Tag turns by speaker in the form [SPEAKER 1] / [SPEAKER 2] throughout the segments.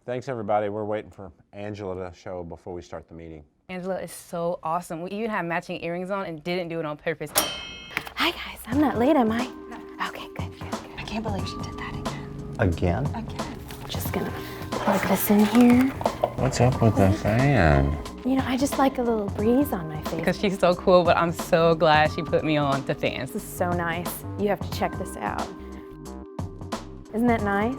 [SPEAKER 1] Thanks, everybody. We're waiting for Angela to show before we start the meeting.
[SPEAKER 2] Angela is so awesome. We even have matching earrings on and didn't do it on purpose.
[SPEAKER 3] Hi guys, I'm not late, am I? Okay, good.
[SPEAKER 4] I can't believe she did that again.
[SPEAKER 1] Again?
[SPEAKER 4] Again.
[SPEAKER 3] Just gonna plug this in here.
[SPEAKER 1] What's up with the fan?
[SPEAKER 3] You know, I just like a little breeze on my face.
[SPEAKER 2] Because she's so cool, but I'm so glad she put me on to fans.
[SPEAKER 3] This is so nice. You have to check this out. Isn't that nice?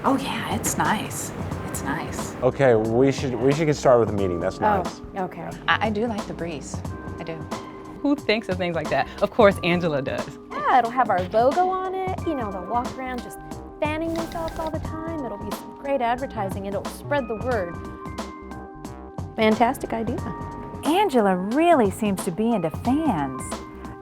[SPEAKER 4] Oh yeah, it's nice. It's nice.
[SPEAKER 1] Okay, we should get started with the meeting. That's nice.
[SPEAKER 3] Oh, okay.
[SPEAKER 4] I do like the breeze. I do.
[SPEAKER 2] Who thinks of things like that? Of course, Angela does.
[SPEAKER 3] Yeah, it'll have our logo on it. You know, they'll walk around just fanning themselves all the time. It'll be some great advertising. It'll spread the word. Fantastic idea.
[SPEAKER 5] Angela really seems to be into fans.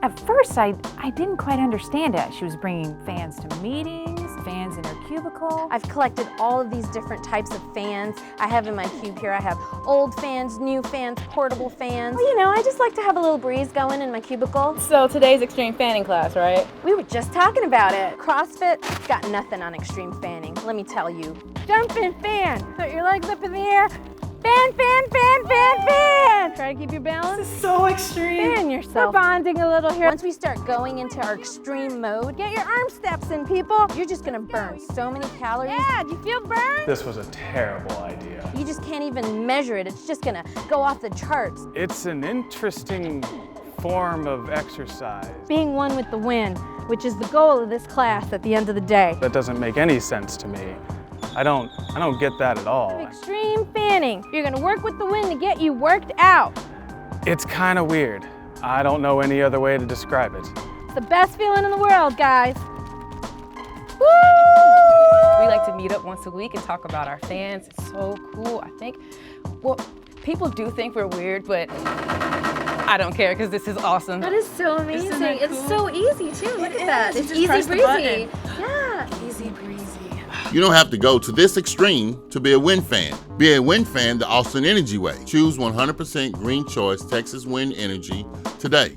[SPEAKER 5] At first, I didn't quite understand it. She was bringing fans to meetings, fans in her cubicle.
[SPEAKER 3] I've collected all of these different types of fans. I have in my cube here, I have old fans, new fans, portable fans. Well, you know, I just like to have a little breeze going in my cubicle.
[SPEAKER 2] So today's extreme fanning class, right?
[SPEAKER 3] We were just talking about it. CrossFit's got nothing on extreme fanning, let me tell you. Jump and fan. Put your legs up in the air. Fan, fan, fan, fan, fan. Try to keep your balance.
[SPEAKER 4] This is so extreme.
[SPEAKER 3] Fan yourself. We're bonding a little here. Once we start going into our extreme mode, get your arm steps in, people. You're just gonna burn so many calories. Yeah, do you feel burned?
[SPEAKER 6] This was a terrible idea.
[SPEAKER 3] You just can't even measure it. It's just gonna go off the charts.
[SPEAKER 6] It's an interesting form of exercise.
[SPEAKER 3] Being one with the wind, which is the goal of this class at the end of the day.
[SPEAKER 6] That doesn't make any sense to me. I don't get that at all.
[SPEAKER 3] Extreme fanning. You're gonna work with the wind to get you worked out.
[SPEAKER 6] It's kind of weird. I don't know any other way to describe it.
[SPEAKER 3] It's the best feeling in the world, guys. Woo!
[SPEAKER 2] We like to meet up once a week and talk about our fans. It's so cool. I think, well, people do think we're weird, but I don't care because this is awesome.
[SPEAKER 3] That is so amazing.
[SPEAKER 4] Isn't that
[SPEAKER 3] It's so easy too. Look at that.
[SPEAKER 4] You
[SPEAKER 3] It's
[SPEAKER 4] just
[SPEAKER 3] easy
[SPEAKER 4] press the
[SPEAKER 3] breezy.
[SPEAKER 4] button.
[SPEAKER 3] Yeah.
[SPEAKER 4] Easy breezy.
[SPEAKER 7] You don't have to go to this extreme to be a wind fan. Be a wind fan the Austin Energy way. Choose 100% green choice Texas wind energy today.